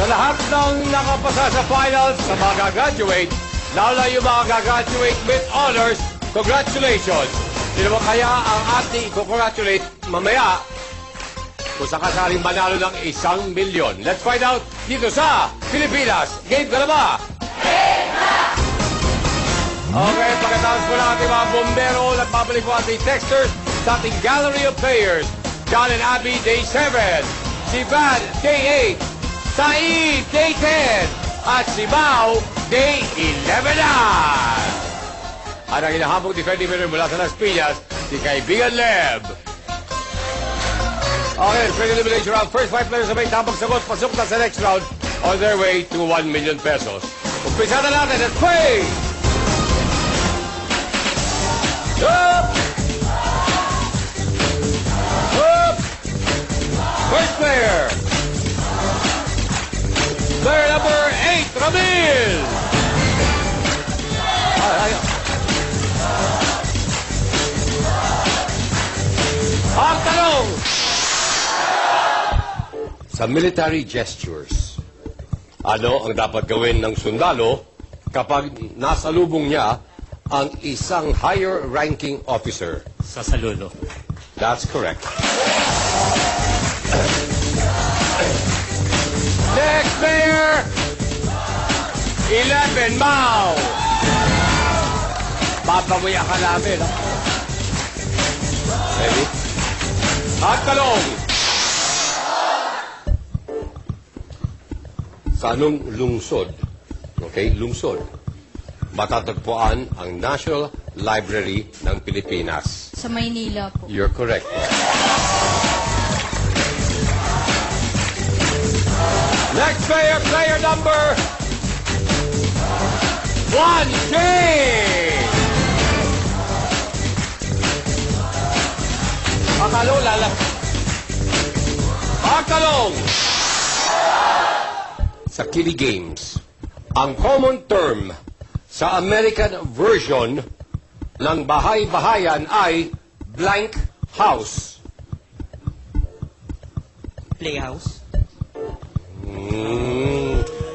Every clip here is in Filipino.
lahat ng nakapasa sa finals sa mga gagraduate, lalo na yung mga gagraduate with honors, congratulations! Sino ba kaya ang ating i-congratulate mamaya kung sakasaling manalo ng 1 milyon? Let's find out dito sa Pilipinas. Game ka na ba? Game na! Okay, pagkatapos po ng ating mga bombero, nagbabalik po ating texters sa ating gallery of players. John and Abby, day 7. Si Van, day 8. Saeed, day 10. At si Mau, day 11 na. At ang inahabong defending winner mula sa Las Piñas, si Kaibigan Leb. Okay, straight elimination round. First 5 players na may tamang sagot, pasok na sa next round on their way to 1 million pesos. Umpisa na natin. Let's play! Up! Up! First player! Player number 8, Ramil! Ang tanong! Sa military gestures, ano ang dapat gawin ng sundalo kapag nasa lubong niya ang isang higher-ranking officer? Sasaludo. That's correct. Next player, 11, Mau. Papamuya ka namin, ha? Ready? At talong. Sa anong lungsod, okay, lungsod, matatagpuan ang National Library ng Pilipinas? Sa Maynila po. You're correct. Next player, player number 1, Jay! Pakalong, Pakalong! Sa Kili Games, ang common term sa American version ng bahay-bahayan ay blank house. Playhouse.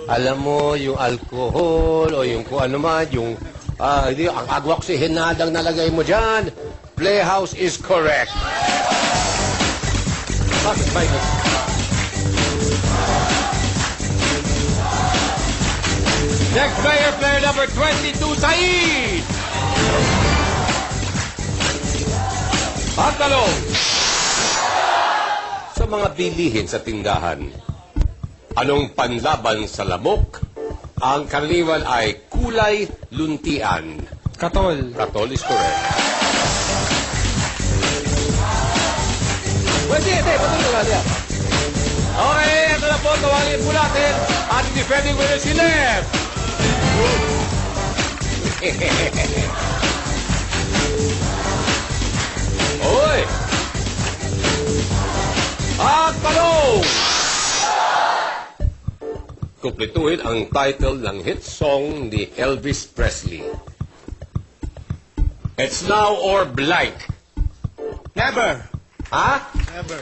Alam mo, yung alcohol o yung kung ano man, yung ang agwaksihinadang nalagay mo dyan, playhouse is correct. Bakit minus? Next player, player number 22, Saeed! Ang talong. Sa mga bilihin sa tindahan, anong panlaban sa lamok? Ang karaniwan ay kulay luntian. Katol. Katol is correct. Pwede, patuloy natin. Okay, ito na po, tawagin po natin at defending winner si Lev. Oy! At talong! Kumpletuhin ang title ng hit song ni Elvis Presley. It's now or blank. Never. Ha? Never.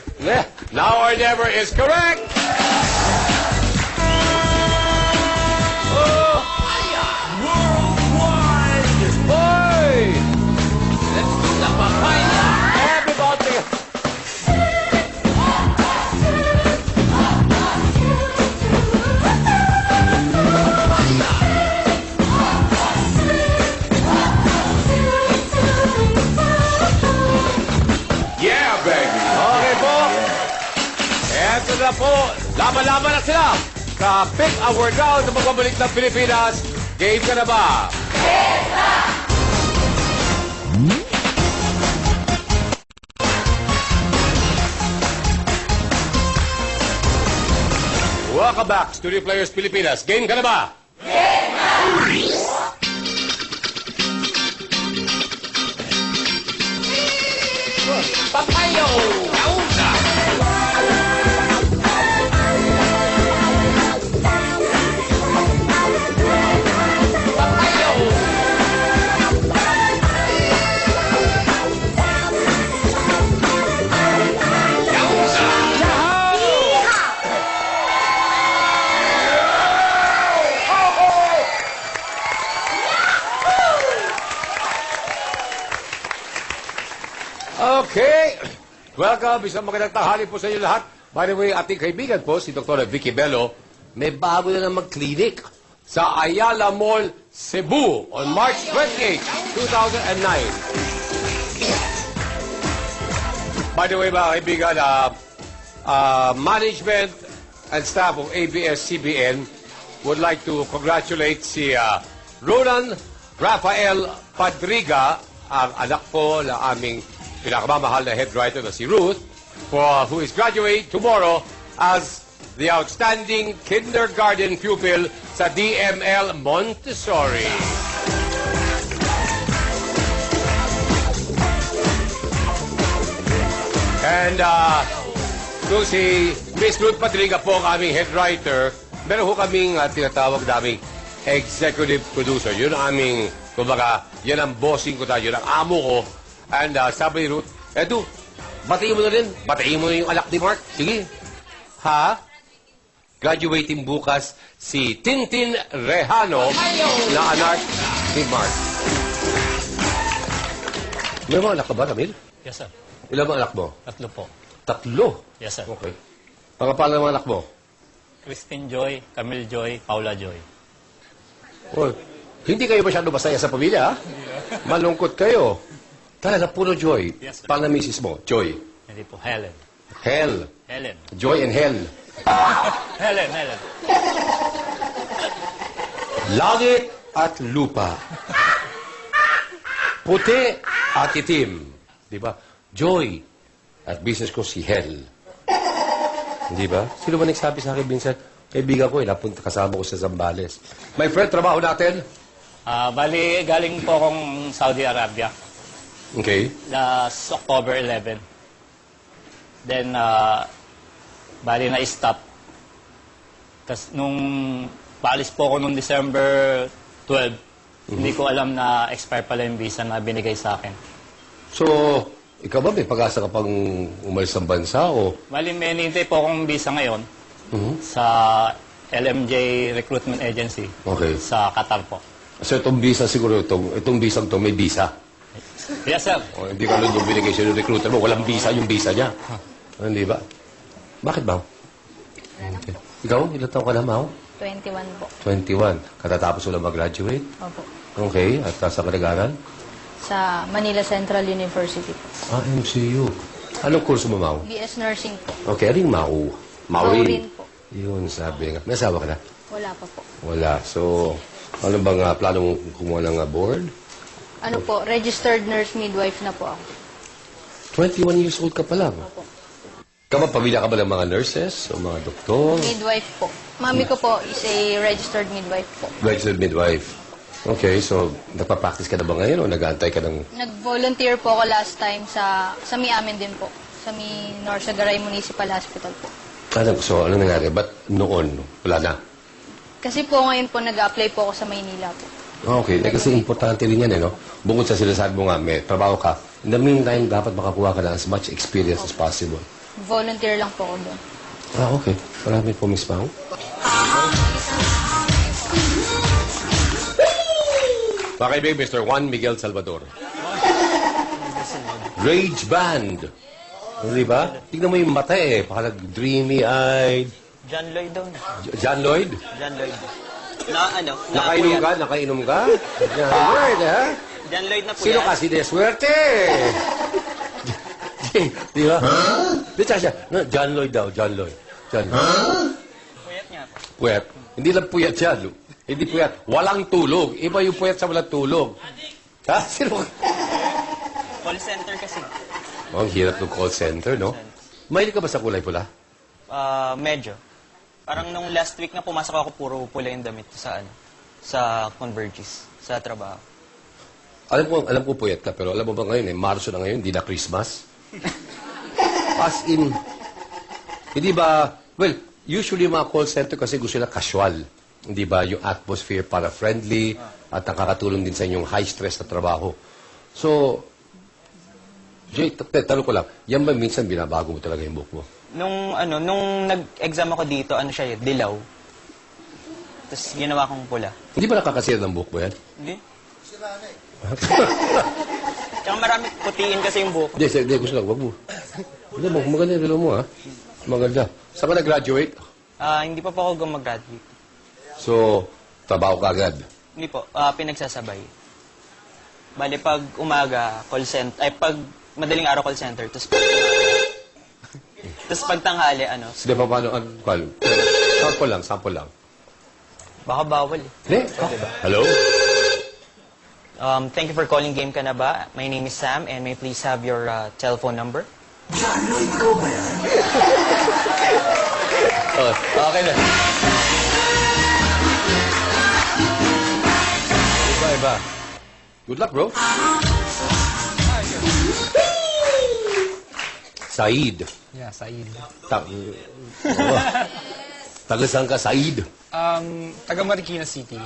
Now or never is correct. Oh! Worldwide! Boy! Let's do the papaya! Everybody! Yeah, baby! Okay po. Eto na po. Laban-laban na sila. Sa Pick Our Round na magbabalik ng Pilipinas. Game ka na ba? Game na! Welcome back, Studio Players Pilipinas. Game ka na ba? Game na! Papayo! Yauna! Papayo! Yauna! Okay. Welcome. Isang magandang tanghali po sa inyo lahat. By the way, ating kaibigan po, si Dr. Vicky Bello, may bago na naman clinic sa Ayala Mall, Cebu on March 28, 2009. By the way, mga kaibigan, management and staff of ABS-CBN would like to congratulate si Ronan Rafael Padriga, ang anak po na aming pinakamamahal na head writer na si Ruth, who is graduate tomorrow as the outstanding kindergarten pupil sa DML Montessori. And kung si Miss Ruth Padriga po ang aming head writer, meron ho kaming tinatawag naming executive producer. Yun ang aming, kumbaga, yan ang bossing ko tayo, yun ang amo ko. And sabi ni Ruth, eto, batiin mo na rin. Batiin mo na yung anak ni Mark. Sige. Ha? Graduating bukas si Tintin Rejano na anak ni Mark. May mga anak ka ba, Camille? Yes, sir. Ilan ba anak mo? 3 po. 3? Yes, sir. Okay. Pangapalan ng mga anak mo? Christine Joy, Camille Joy, Paula Joy. Oh, hindi kayo masyado masaya sa pamilya, ha? Malungkot kayo. Talaga, puro joy. Yes, sir. Paano na misis mo? Joy. Hindi po, Helen. Hell. Helen. Joy and hell. Helen. Langit at lupa. Puti at itim. Di ba? Joy. At business ko si Hell. Di ba? Sino ba nagsabi sa akin, Vincent? Kaibigan ko, napunta kasama ko sa Zambales. My friend, trabaho natin. Bali, galing po akong Saudi Arabia. Okay. Last October 11. Then, bali na-stop. Tapos, nung paalis po ako nung December 12, hindi ko alam na expire pala yung visa na binigay sa akin. So, ikaw ba may pag-asa ka pang umalis ng bansa o? Bali, may hinihintay po akong visa ngayon sa LMJ Recruitment Agency Okay. sa Qatar po. So, itong visa siguro, itong visa to may visa. Yes, sir. O, hindi ka lang yung binigay sa recruiter mo. Walang visa yung visa niya. Hindi ba? Bakit ba? Okay. Ikaw, ilan taon ka na, Mau? 21 po. 21. Katatapos mo lang mag-graduate? Opo. Okay. At sa ka nag-aaral? Sa Manila Central University po. MCU. Anong kurso mo, Mau? BS Nursing po. Okay, aling Mau? Maureen po. Yun, sabi nga. May asawa ka na? Wala pa po. Wala. So, ano bang planong kumuha ng board? Ano po, registered nurse midwife na po ako. 21 years old ka pa lang. Opo. Pamilya ka ba ng mga nurses o mga doktor? Midwife po. Mami ko po is a registered midwife po. Registered midwife. Okay, so nagpa-practice ka na ba ngayon o nag-aantay ka ng... Nag-volunteer po ako last time sa Miamin din po. Sa Norsagaray Municipal Hospital po. So, ano nangyari? Ba't noon? Wala na? Kasi po ngayon po nag-apply po ako sa Maynila po. Okay, kasi importante rin yan, no? Bukod sa sinasabi mo nga, may trabaho ka. In the meantime, dapat makakuha ka na as much experience as possible. Volunteer lang po ako doon. Okay. Maraming po, Miss Pao. Pakibig, Mr. Juan Miguel Salvador. Rage Band. Di ba? Tignan mo yung mata eh. Parang dreamy-eyed. John Lloyd daw na. John Lloyd? John Lloyd. Nakainom ka? Nakainom ka? John Lloyd, ha? John Lloyd na po Sino yan. kasi de swerte? Di ba? Di siya. No, John Lloyd daw, John Lloyd. John Lloyd. Puyat niya po. Puyat. Hindi lang puyat yan. Hindi puyat. Walang tulog. Iba yung puyat sa walang tulog. Ha? Sino? Call center kasi. Oh, ang hirap ng call center, no? Mahilig ka ba sa kulay pula? Medyo. Parang nung last week na pumasok ako, puro pula yung damit ko sa sa Convergys, sa trabaho. Alam ko puyat ka, pero alam mo ba ngayon, Marso na ngayon, hindi na Christmas? As in, hindi ba, well, usually mga call center kasi gusto nila casual. Hindi ba, yung atmosphere para friendly at nakakatulong din sa inyong high stress na trabaho. So, Jay, tanong ko lang, yan ba minsan binabago mo talaga yung book mo? Nung nag-exam ako dito, siya, dilaw. Tapos ginawa kong pula. Hindi ba nakakasira ng book mo yan? Hindi? Tsaka marami putiin kasi yung buhok. Hindi, gusto lang, wag mo. Hindi mo, maganda yung relo mo, ha? Maganda. Saan ka nag-graduate? Hindi pa po ako gumag-graduate. So, trabaho ka agad. Hindi po, pinagsasabay. Bali, pag umaga, call center, ay pag madaling araw call center, tapos pag tanghali, Hindi pa paano, sample lang. baka bawal eh. Hindi? Hello? Thank you for calling Game Ka Na Ba? My name is Sam, and may I please have your telephone number? Oh, okay na. Iba. Good luck, bro. Said. Yeah, Said. Taga saan ka, Said? Taga Marikina City.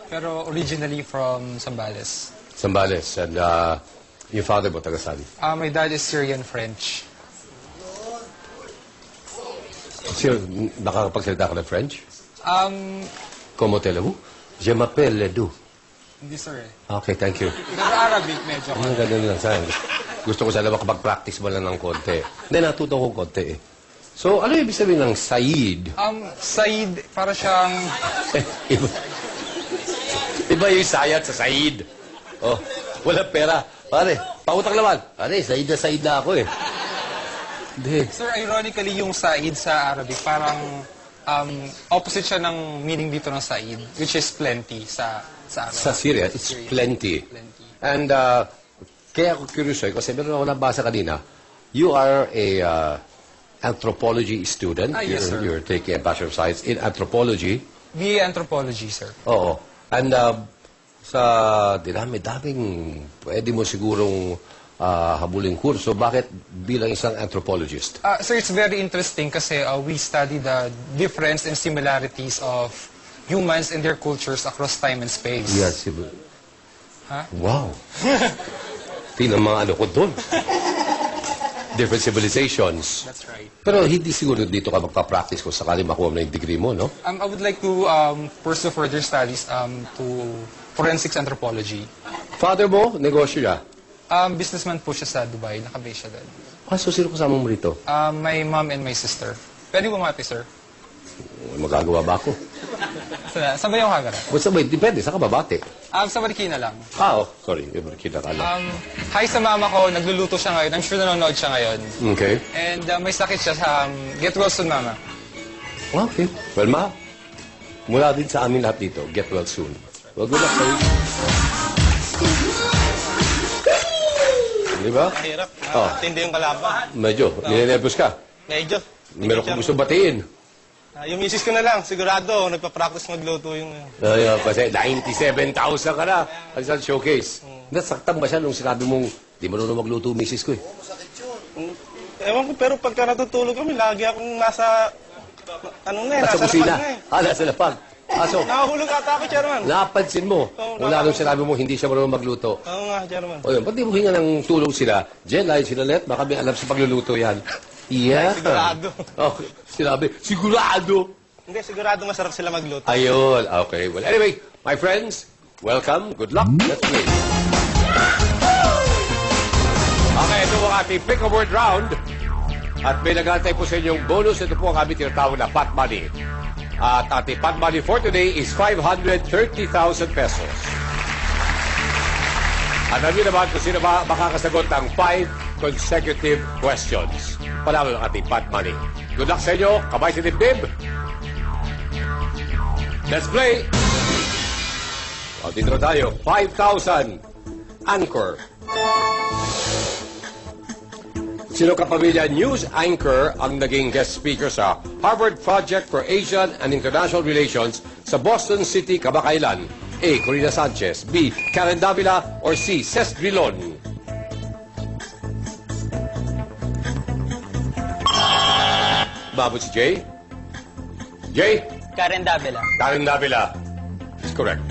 Pero originally from Zambales. Zambales. And yung father mo, taga saan? My dad is Syrian French. Sir, nakakapagsalita ka ng French? Como te lamo? Je m'appelle Ledoux. Hindi sir eh. Okay, thank you. Pero Arabic medyo. Ang ganda lang sa'yo. Gusto ko sana makapag-practice mo lang ng konti. Hindi, natuto ko konti eh. So, ano ibig sabihin ng Said? Said, para siyang... Iba yung sayat sa Said. Oh, wala pera. Pare, pautang naman. Pare, Said na ako eh. Hindi. Sir, ironically yung Said sa Arabic, parang opposite siya ng meaning dito ng Said, which is plenty sa Arabic. Sa Syria, it's plenty. Plenty. And kaya ako curious eh, kasi meron ako nabasa kanina. You are a anthropology student. Yes, sir. You're taking a Bachelor of Science in Anthropology. BA Anthropology, sir. Oo. And sa daming pwede mo sigurong habuling kurso, bakit bilang isang anthropologist? Sir, it's very interesting kasi we study the difference and similarities of humans and their cultures across time and space. Yes. Ha? Wow. Tingnan mga ano ko doon. Different civilizations. That's right. Pero hindi siguro dito ka magpa-practice kung sakali makuha mo na yung degree mo, no? I would like to pursue further studies to forensics anthropology. Father mo, negosyo niya. Businessman po siya sa Dubai. Nakabase siya doon. So sino kasama mo rito? My mom and my sister. Pwede bumati, sir? Magagawa ba ako? Saan ba yung hagara? Basta ba, depende, saan ka babati? Sa Marikina lang. Sorry, kita ka lang. Hi sa mama ko. Nagluluto siya ngayon. I'm sure nanonood siya ngayon. Okay. And may sakit siya sa get well soon, mama. Okay. Well, ma, mula din sa amin lahat dito, get well soon. Well, good luck sa'yo. Di ba? Mahirap. Oh. Tindi yung kalaban. Medyo, ninenervous ka. Medyo. Meron kong gusto batiin. Yung misis ko na lang, sigurado, nagpa-practice magluto yung... Kasi 97,000 ka na. Ang isang showcase. Nasaktan ba siya nung sinabi mong, di mo nung magluto misis ko eh? Ewan ko, pero pagka natutulog kami, lagi akong nasa... Nasa kusina. Nasa lapag. So, Nakahulog ata ako, Chairman. napansin mo, mula nung sinabi mo, hindi siya marunong magluto. Oo nga, Chairman. O yun, ba't di mo hinga ng tulong sila? Jen, ay sila Let, baka may alam sa pagluluto yan. Yeah. Sigurado. Oh, sinabi, sigurado. Hindi, sigurado masarap sila magluto. Ayun, okay. Well, anyway, my friends, welcome, good luck, let's play. Okay, ito po ang ating pick a word round. At may nagantay po sa inyong bonus. Ito po ang aming tinatawag na pot money. At ating pot money for today is 530,000 pesos. At alam niyo naman kung sino ba makakasagot ng 5 consecutive questions. Panalo ng ating pot money. Good luck sa inyo. Kabay sa dibdib. Let's play. O, dito na tayo. 5,000. Anchor. Sino kapamilya news anchor ang naging guest speaker sa Harvard Project for Asian and International Relations sa Boston City, kamakailan? A. Corina Sanchez. B. Karen Davila. Or C. Cesc Drilon. Babot si Jay? Jay? Karen Davila. Karen Davila. Is correct.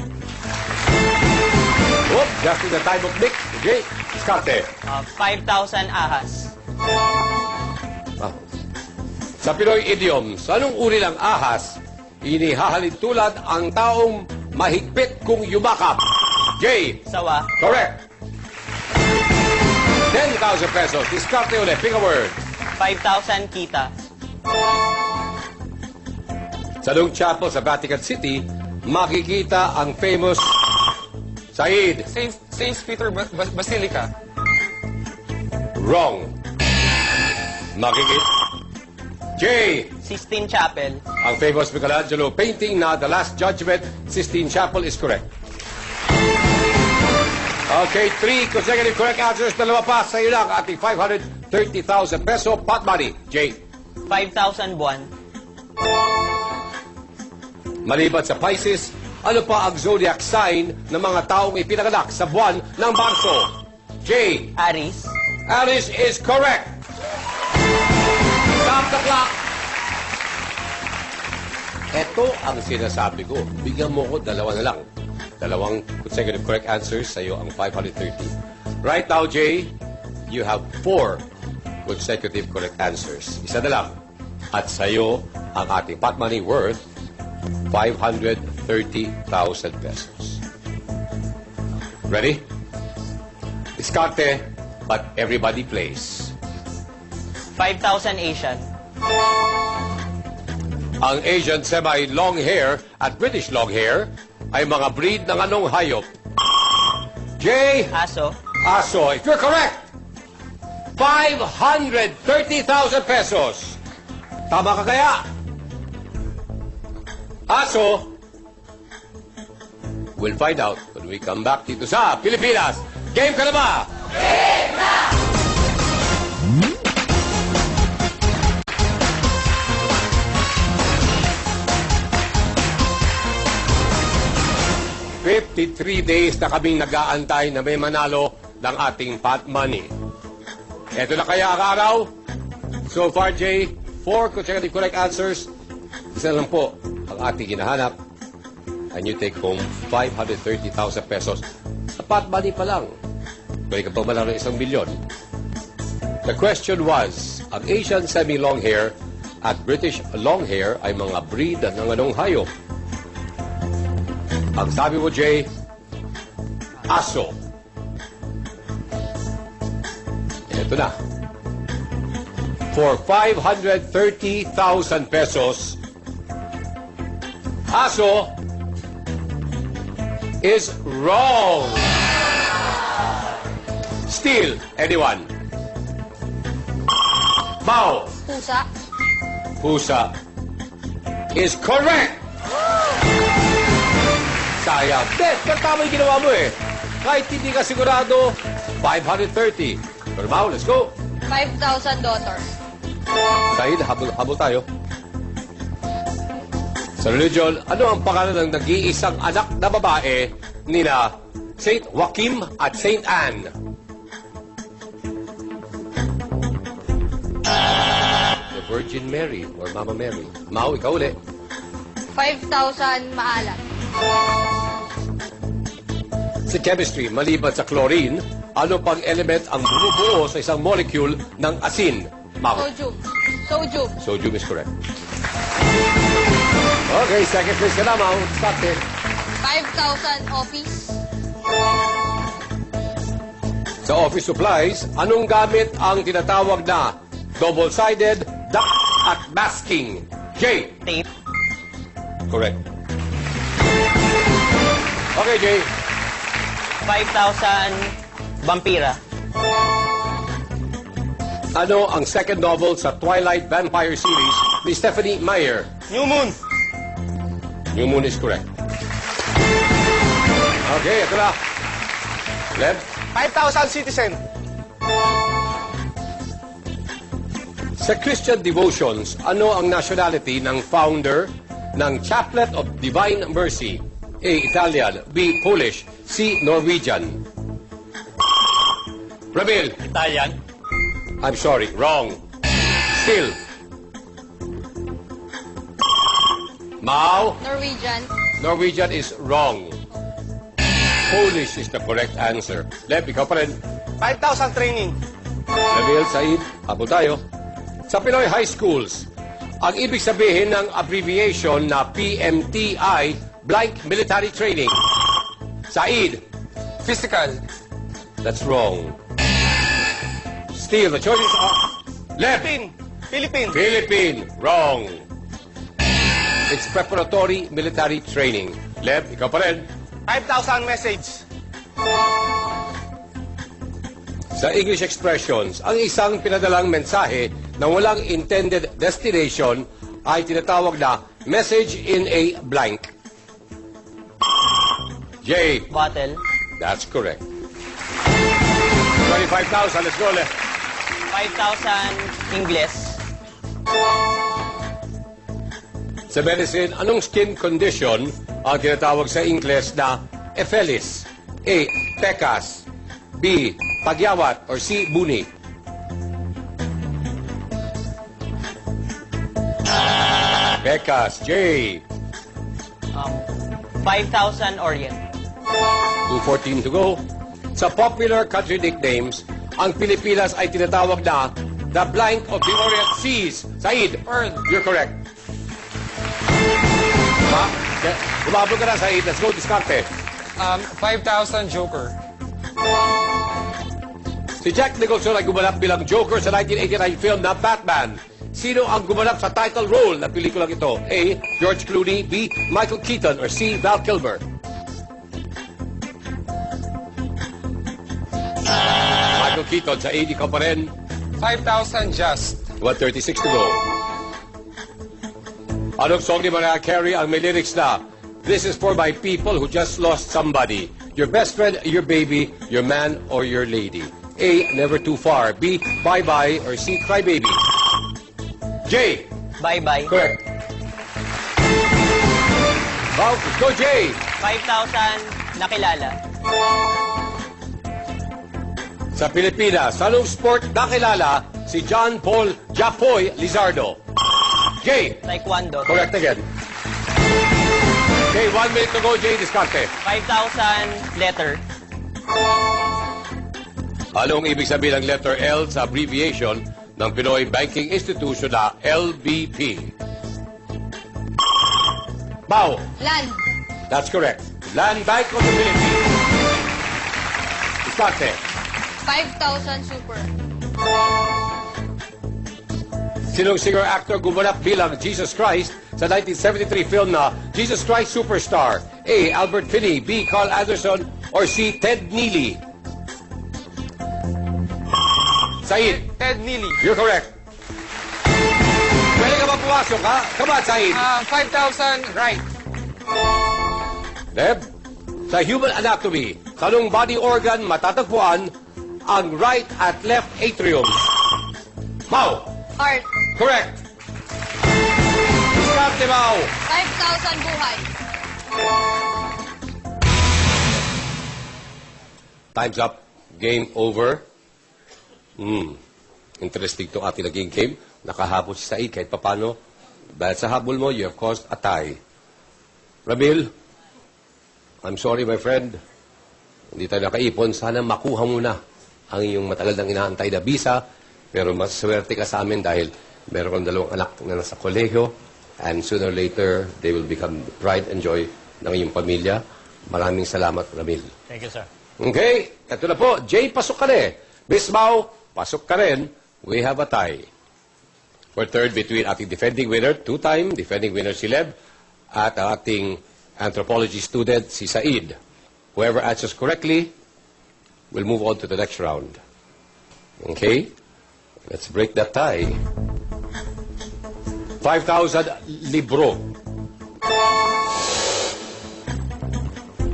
Oh, just in the time of Nick. Jay, Skate. 5,000 ahas. Sa Pinoy idioms, anong uri ng ahas inihahalin tulad ang taong mahigpit kung yumakap? Jay. Sawa. Correct. 10,000 pesos. Diskarte ulit. Pick a word. 5,000 kita. Sa Long Chapel sa Vatican City, makikita ang famous Said. Saint Peter Basilica. Wrong. Makikita. Jay. Sistine Chapel. Ang famous Michelangelo painting na The Last Judgment, Sistine Chapel is correct. Okay, 3 consecutive correct answers. Dalawa pa sa iyo lang ating 530,000 peso pot money. Jay. 5,000 buwan. Maliban sa Pisces, ano pa ang zodiac sign ng mga taong ipinanganak sa buwan ng Marso? Jay. Aries. Alice is correct. Stop the clock. Ito ang sinasabi ko. Bigyan mo ko dalawa na lang. Dalawang consecutive correct answers sa iyo ang 530. Right now, Jay, you have 4 consecutive correct answers. Isa na lang. At sa iyo ang ating pot money worth 530,000 pesos. Ready? Diskarte, but everybody plays. 5,000 Asian. Ang Asian semi-long hair at British long hair ay mga breed ng anong hayop? Jay, Aso. aso. If you're correct, 530,000 pesos. Tama ka kaya? Aso. We'll find out when we come back dito sa Pilipinas. Game ka na ba? Game na! 53 days na kaming nag-aantay na may manalo ng ating pot money. Ito na kaya ang araw? So far, Jay, 4 consecutive correct answers. Isa lang po ang ating hinahanap. And you take home 530,000 pesos. Sa pot money pa lang. Pwede ka pa manalo ng 1 milyon. The question was, ang Asian semi-long hair at British long hair ay mga breed ng anong hayop? Ang sabi mo, Jay, aso. Ito na. For 530,000 pesos, aso is wrong. Still, anyone? Bao. Pusa. Pusa is correct. Sayang. Pero tama yung ginawa mo eh. Kahit hindi ka sigurado, 530. Pero Mau, let's go. 5,000 daughters. Dahil habol tayo. Sa religion, ano ang pangalan ng nag-iisang anak na babae nina Saint Joachim at Saint Anne? The Virgin Mary or Mama Mary. Mau, ikaw ulit. 5,000 maalat. Sa chemistry, maliban sa chlorine, ano pang element ang bumubuo sa isang molecule ng asin? Mau. Sodium. Sodium. Sodium is correct. Okay, second place ka na, Mau. Stop it. 5,000 office. Sa office supplies, anong gamit ang tinatawag na double-sided, duck, at masking? Jay. Tape. Correct. Okay, Jay. 5,000 Vampira. Ano ang second novel sa Twilight Vampire series ni Stephanie Meyer? New Moon. New Moon is correct. Okay, ito na. Lev? 5,000 Citizen. Sa Christian devotions, ano ang nationality ng founder ng Chaplet of Divine Mercy? A. Italian. B. Polish. C. Norwegian. Ramil. Italian. I'm sorry. Wrong. Still. Mau. Norwegian. Norwegian is wrong. Polish is the correct answer. Lev, ikaw pa rin. 5,000 Training. Ramil, Said, habol tayo. Sa Pinoy High Schools, ang ibig sabihin ng abbreviation na PMTI, blank military training. Said. Physical. That's wrong. steal. The choices are... Left. Philippine. Philippine. Wrong. It's preparatory military training. Leb, ikaw pa rin. 5,000 message. Sa English expressions, ang isang pinadalang mensahe na walang intended destination ay tinatawag na message in a blank. J. Bottle. That's correct. 25,000. Let's go, Leb. 5,000 Ingles. Sa medicine, anong skin condition ang tinatawag sa Ingles na ephelis? A. Pecas. B. Pagyawat. Or C. Buni. Pecas. J. 5,000 Orient. 214 to go. Sa popular country nicknames, ang Pilipinas ay tinatawag na the blank of the Orient Seas. Said. You're correct. Gumabog ka na, Said. Let's go, diskarte. 5,000 Joker. Si Jack Nicholson ay gumanap bilang Joker sa 1989 film na Batman. Sino ang gumanap sa title role ng pelikulang ito? A. George Clooney. B. Michael Keaton. Or C. Val Kilmer. Michael Keaton. Sa A, di ka pa rin. 5,000 Just. 136 to go. Anong song ni Mariah Carey ang may lyrics na This is for my people who just lost somebody. Your best friend, your baby, your man, or your lady. A. Never too far. B. Bye bye. Or C. Cry baby. J. Bye-bye. Correct. Wow, go J. 5,000 Nakilala. Sa Pilipinas, sa anong sport nakilala si John Paul Japoy Lizardo? J. Taekwondo. Correct again. Okay, 1 minute to go, J. Discarte. 5,000 Letter. Anong ibig sabihin ng letter L sa abbreviation ng Pinoy Banking Institution na LBP? Bao. Land. That's correct. Land Bank of the Philippines. Discarte. 5,000 super. Sinong singer-actor gumanap bilang Jesus Christ sa 1973 film na Jesus Christ Superstar? A. Albert Finney. B. Carl Anderson. Or C. Ted Neely. Said. Ted Neely. You're correct. Pwede ka ba pumasok, ha? Come on, Said. 5,000 Right. Deb, sa human anatomy, kanong body organ matatagpuan ang right at left atriums? Mau. Heart. Correct. Diskarte, Mau. 5,000 buhay. Time's up. Game over. Interesting to ating naging game. Nakahabol si Said kahit papano. Dahil sa habol mo, you have caused a tie. Ramil, I'm sorry, my friend. Hindi tayo nakaipon. Sana makuha mo na ang iyong matagal nang inaantay na visa. Pero maswerte ka sa amin dahil meron kang 2 anak na nasa kolehiyo. And sooner or later, they will become the pride and joy ng iyong pamilya. Maraming salamat, Ramil. Thank you, sir. Okay, ito na po. Jay, pasok ka na eh. Miss Mau, pasok ka rin. We have a tie. For third between ating defending winner, 2-time defending winner si Leb, at ang ating anthropology student si Said. Whoever answers correctly will move on to the next round. Okay? Let's break that tie. 5,000 libro.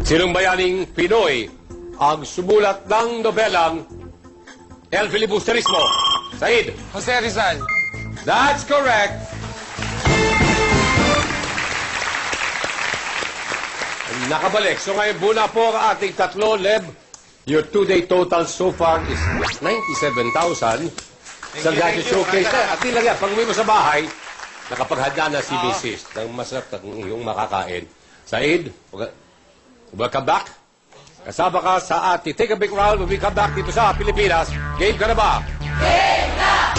Sinong bayaning Pinoy ang sumulat ng nobelang El Filibusterismo? Said. Jose Rizal. That's correct. Nakabalik. So ngayon, buna po ang ating tatlo, Leb. Your two-day total so far is 97,000. Sa gadget showcase. At lang yan, pag uwi mo sa bahay, nakapaghanda na si Mrs. ng masarap ng iyong makakain. Said, welcome back. Kasama ka sa ating Take a Big Round when we come back dito sa Pilipinas. Game ka na ba? Game na!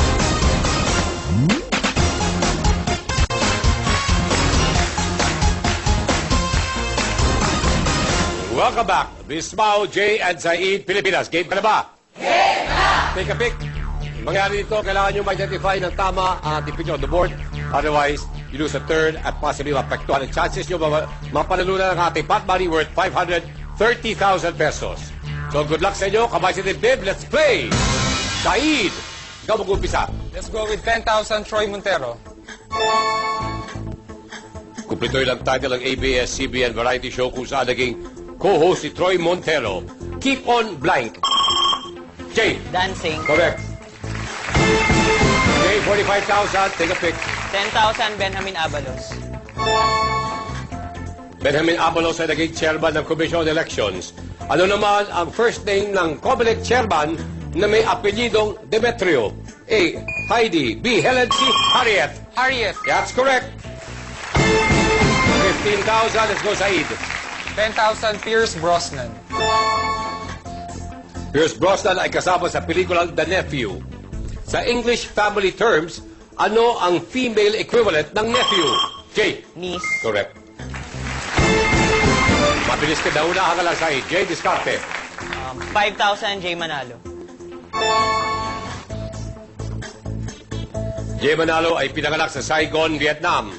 Welcome back. Miss Mau, Jay, and Said, Pilipinas. Game ka na ba? Game na! Take a pick. mangyari dito, kailangan nyo ma-identify ng tama ang ating picture on the board. Otherwise, you lose a third at possibly mapektuhan ang chances nyo mapanalunan ng ating pot money worth 530,000 pesos. So good luck sa inyo. Kabay si Bib, let's play! Said, ikaw mag-umpisa. Let's go with 10,000 Troy Montero. Kumplito lang title ng ABS-CBN variety show kung saan naging co-host si Troy Montero. Keep on blank. Jay, Dancing. correct. Jay, 45,000. Take a pick. 10,000 Benjamin Abalos. Benjamin Abalos ay naging chairman ng Commission on Elections. Ano naman ang first name ng COMELEC chairman na may apelyidong Demetrio? A. Heidi. B. Helen. C. Harriet. Harriet. That's correct. 15,000. Let's go, Said. 10,000 Pierce Brosnan. Pierce Brosnan ay kasama sa pelikulang The Nephew. Sa English family terms, ano ang female equivalent ng nephew? Jay. Niece. Correct. Mabilis ka, naunahan ka lang, Said. Jay, diskarte. 5,000 Jay Manalo. Jay Manalo ay pinanganak sa Saigon, Vietnam.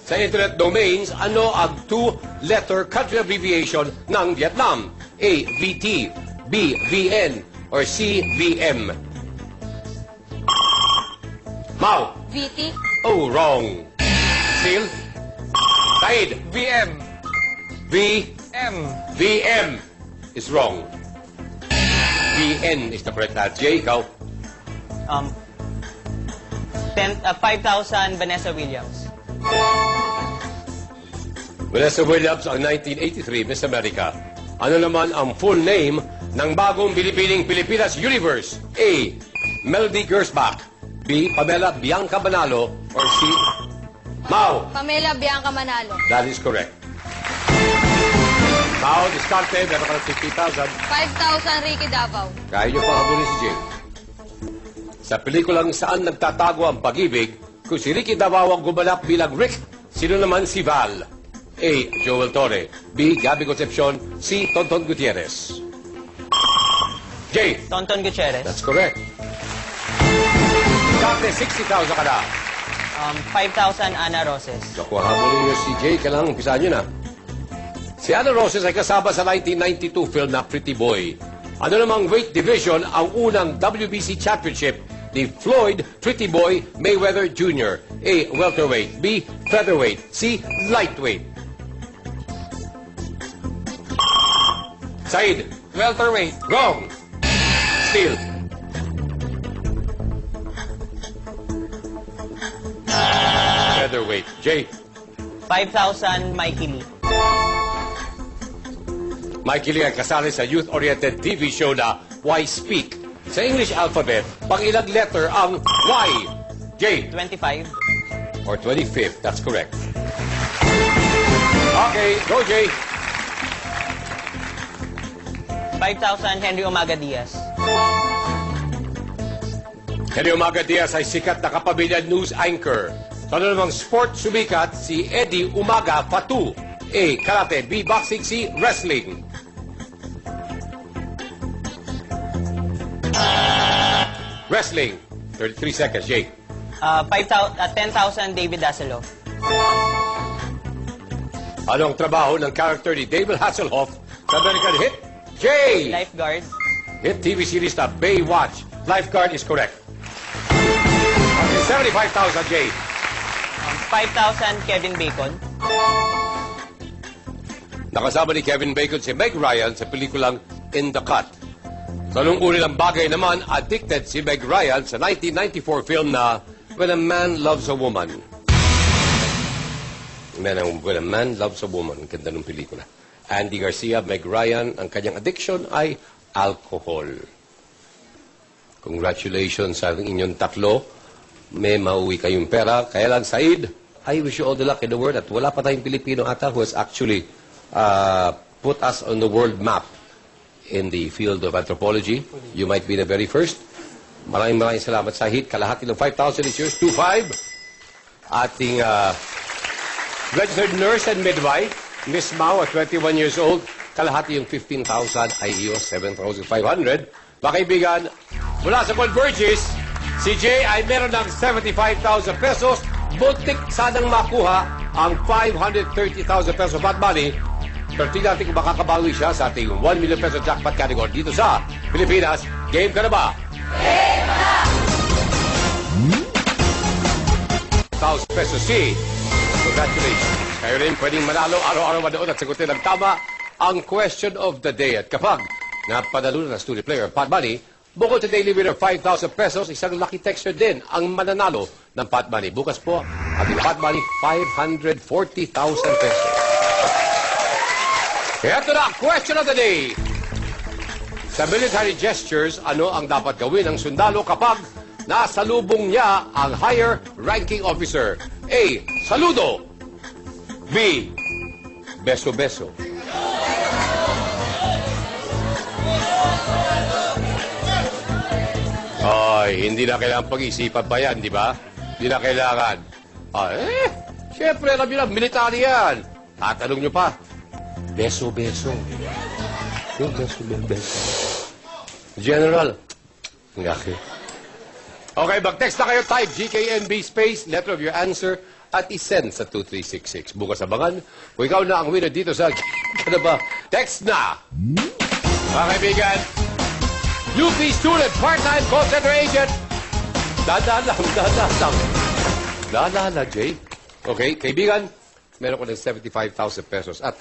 Sa internet domains, ano ang two-letter country abbreviation ng Vietnam? A. VT, B. VN, or C. VM? Mau. VT. Oh, wrong. Still? Said. VM. V. M. VM is wrong. VN is the correct answer. Jay, ikaw. 5,000 Vanessa Williams. Vanessa Williams ang 1983 Miss America. Ano naman ang full name ng bagong binibining Pilipinas Universe? A. Melody Gersbach. B. Pamela Bianca Manalo. Or C. Mau. Pamela Bianca Manalo. That is correct. Mau, diskarte. Meron ka ng 50,000. 5,000 Ricky Davao. Kaya nyo pang habulin si Jay. Sa pelikulang Saan Nagtatago ang Pag-ibig, kung si Ricky Davao ang gumanap bilang Rick, sino naman si Val? A. Joel Torre. B. Gabby Concepcion. C. Tonton Gutierrez. Jay. Tonton Gutierrez. That's correct. Dati, 60,000 ka na. 5,000 Ana Roses. Naku, habulin nyo si Jay. Kailangan umpisahan nyo na. Si Ana Roses ay kasama sa 1992 film na Pretty Boy. Ano namang weight division ang unang WBC championship ni Floyd Pretty Boy Mayweather Jr.? A. Welterweight. B. Featherweight. C. Lightweight. Said. Welterweight. Wrong. Steal. Featherweight. Jay. 5,000 Mikey Lee. Mikey Lee ay kasali sa youth-oriented TV show na Why Speak. Sa English alphabet, pang ilang letter ang Y? J. 25. Or 25th. That's correct. Okay, go Jay. 5,000 Henry Umaga Diaz. Henry Umaga Diaz ay sikat na kapamilya news anchor. Sa ano namang sport sumikat si Eddie Umaga Fatu? A. Karate. B. Boxing. C. Wrestling. Wrestling. 33 seconds, Jay. 10,000 David Hasselhoff. Anong trabaho ng character ni David Hasselhoff sa American hit? Jay! Lifeguard. Hit TV series na Baywatch. Lifeguard is correct. Okay, 75,000, Jay. 5,000 Kevin Bacon. Nakasama ni Kevin Bacon si Meg Ryan sa pelikulang In the Cut. Sa nung unilang bagay naman, addicted si Meg Ryan sa 1994 film na When a Man Loves a Woman. When a Man Loves a Woman. Ang ganda ng pelikula. Andy Garcia, Meg Ryan, ang kanyang addiction ay alcohol. Congratulations sa inyong tatlo. May mauwi kayong pera. Kaya lang, Said, I wish you all the luck in the world at wala pa tayong Pilipino ata who has actually put us on the world map in the field of anthropology. You might be the very first. Maraming salamat, Said. Kalahati ng 5,000 is yours. 2,500. Ating registered nurse and midwife, Miss Mao, at 21 years old. Kalahati yung 15,000 ay iyo, 7,500. Mga kaibigan, mula sa Convergys, Si Jay ay meron ng 75,000 pesos. Buntik sanang makuha ang 530,000 pesos pot money. Pero tingnan natin kung makakabawi siya sa ating 1 million peso jackpot category dito sa Pilipinas. Game ka na ba? Game na! 1,000 pesos si. Congratulations. Kayo rin pwedeng manalo araw-araw manood at sagutin ng tama ang question of the day. At kapag napanalo na studio player pot money, bukod sa daily winner 5,000 pesos, isang lucky texture din ang mananalo ng pot money. Bukas po, ating pot money, 540,000 pesos. Kaya ito na, question of the day. Sa military gestures, ano ang dapat gawin ng sundalo kapag nasalubong niya ang higher ranking officer? A. Saludo. B. Beso-beso. Ay, hindi na kailangan pag-isipan pa yan, di ba? Hindi na kailangan. Siyempre, alam nyo na, military yan. Tatanong nyo pa, beso-beso. Yung beso-beso. General. Okay. Okay, mag-text na kayo. Type GKNB space, letter of your answer, at isend sa 2366. Bukas abangan. Kung ikaw na ang winner dito sa Ano ba? Text na! Mga kaibigan, UP student, part-time call center agent. Dadaan lang, Jay. Okay, kaibigan, meron ko ng 75,000 pesos at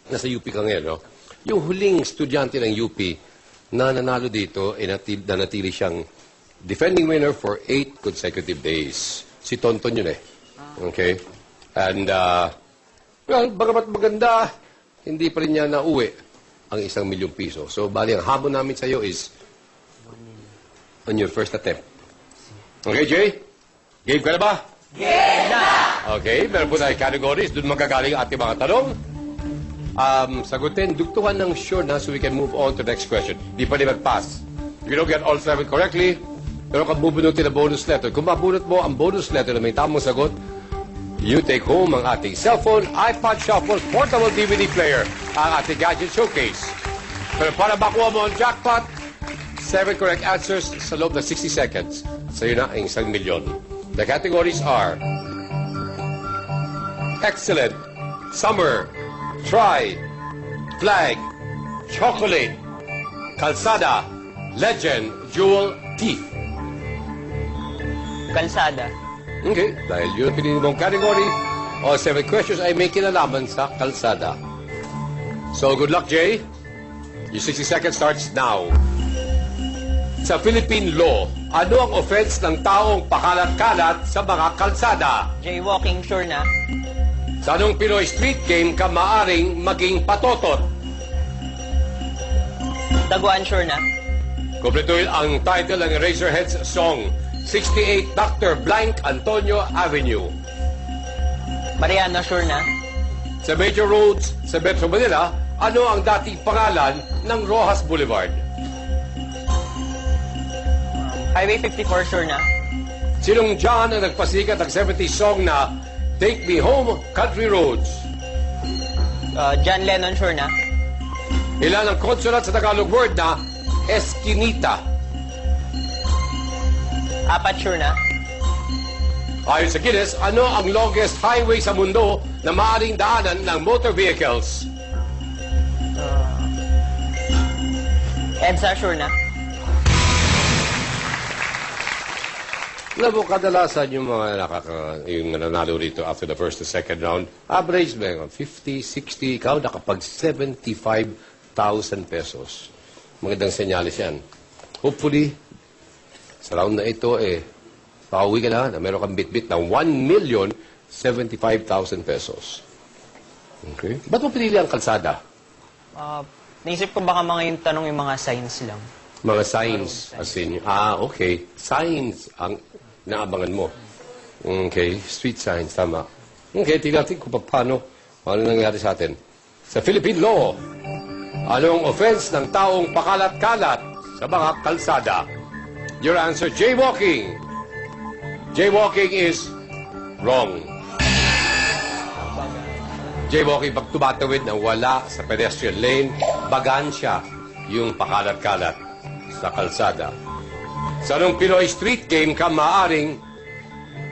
nasa UP ka ngayon, no? Yung huling estudyante ng UP na nanalo dito, nanatili siyang defending winner for 8 consecutive days. Si Tonton yun eh. Okay? And, well, bagamat maganda, hindi pa rin niya nauwi ang 1 milyong piso. So, bali, ang habon namin sa iyo is on your first attempt. Okay, Jay? Game ka na ba? Game na! Okay, meron po tayo categories. Doon magagaling ang ating mga tanong. Sagutin, dugtungan ng sure na so we can move on to the next question. Di pa rin mag-pass. If you don't get all 7 correctly, pero kung bubunutin ang bonus letter, kung mabunot mo ang bonus letter na may tamang sagot, you take home ang ating cellphone, iPod Shuffle, portable DVD player, ang ating gadget showcase. Pero para makuha mo ang jackpot, 7 correct answers sa loob ng 60 seconds. Sa'yo na ang 1 milyon. The categories are excellent, summer, try, flag, chocolate, kalsada, legend, jewel, teeth. Kalsada. Okay, dahil yun ang pinili mong category, all 7 questions ay may kinalaman sa kalsada. So, good luck, Jay. Your 60 seconds starts now. Sa Philippine law, ano ang offense ng taong pakalat-kalat sa mga kalsada? Jaywalking, sure na. Sa anong Pinoy street game ka maaring maging patotot? Daguan, sure na. Kompletuhin ang title ng Eraserheads song, 68 Dr. Blank Antonio Avenue. Mariano, sure na. Sa major roads sa Metro Manila, ano ang dating pangalan ng Rojas Boulevard? Highway 54, sure na. Sinong John ang nagpasikat ng 70s song na Take Me Home, Country Roads? John Lennon, sure na. Ilan ang consonant sa Tagalog word na Eskinita? 4, sure na. Ayon sa Guinness, ano ang longest highway sa mundo na maaaring daanan ng motor vehicles? EDSA, sure na. Alam mo, kadalasan yung mga yung nanalo rito after the first and second round, average ba yun? 50, 60, ikaw nakapag 75,000 pesos. Magandang senyalis yan. Hopefully, sa round na ito, pauwi ka na meron kang bit-bit ng 1,075,000 pesos. Okay? Ba't mo pinili ang kalsada? Naisip ko baka mga yung tanong yung mga signs lang. Mga signs, as in, okay. Signs ang naabangan mo. Okay, street signs, tama. Okay, tingnan natin kung paano nangyari sa atin. Sa Philippine law, ano ang offense ng taong pakalat-kalat sa mga kalsada? Your answer, jaywalking. Jaywalking is wrong. Jaywalking, pag tumatawid na wala sa pedestrian lane, bagansya yung pakalat-kalat sa kalsada. Sa anong Pinoy street game ka maaring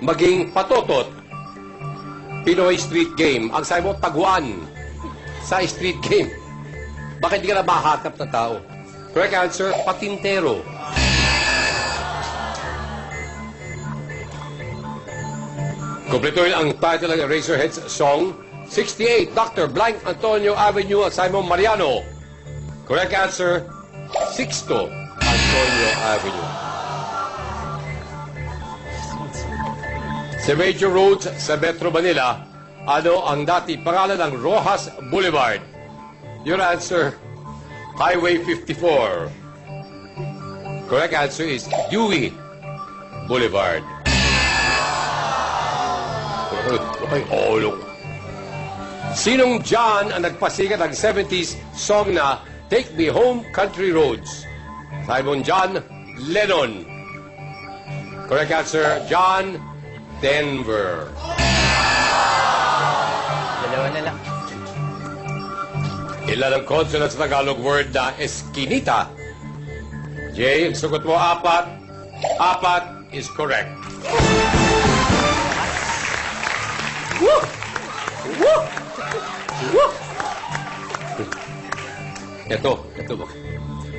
maging patotot? Pinoy street game. Ang sabi mo, taguan sa street game. Bakit di ka na mahanap ng tao? Correct answer, patintero. Kumpletuhin ang title ng Eraserheads song, 68, Dr. Blank Antonio Avenue at Simon Mariano. Correct answer, Sixto Antonio Avenue. Sa major roads sa Metro Manila, ano ang dati pangalan ng Rojas Boulevard? Your answer, Highway 54. Correct answer is Dewey Boulevard. Sinong John ang nagpasikat ng 70s song na Take Me Home Country Roads? Simon John Lennon. Correct answer, John Denver. Dalawa na lang. Ilan ang consonants sa Tagalog word na eskinita? Jay, ang sagot mo, 4. 4 is correct. Woo! Woo! Woo! Ito ba?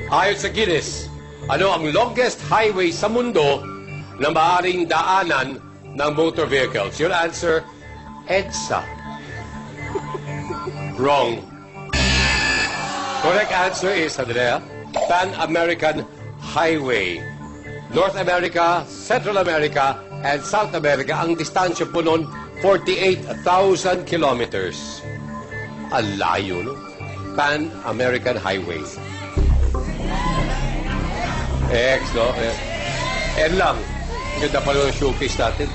Ayon sa Guinness, ano ang longest highway sa mundo na maaaring daanan ng motor vehicles? Your answer, EDSA. Wrong. Correct answer is, Pan American Highway. North America, Central America, and South America, ang distansya po nun, 48,000 kilometers. Ang layo, no? Pan American Highway. X, no? N lang. Ganda pala yung showcase natin.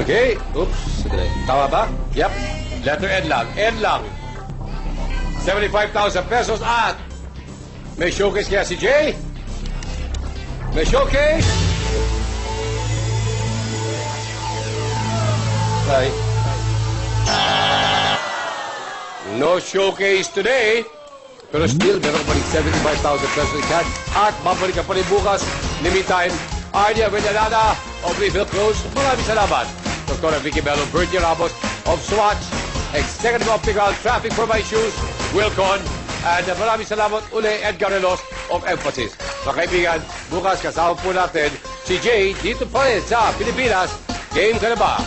Okay. Oops. Tama ba? Yep. Letter N lang. N lang. 75,000 pesos at may showcase kaya si Jay? May showcase? Right. No showcase today. Pero still, meron pa rin 75,000 pesos in cash. At babalik ka pa rin bukas. In the meantime, Ardia Villanada of Refill Close. Maraming salamat. Dr. Vicky Bello, Bertie Ramos of Swatch, Executive of Ground Traffic for My Shoes, Wilcon, and maraming salamat uli, Edgar Relos of Emphasis. Mga kaibigan, bukas kasama po natin si Jay dito pa rin sa Pilipinas. Game ka na ba?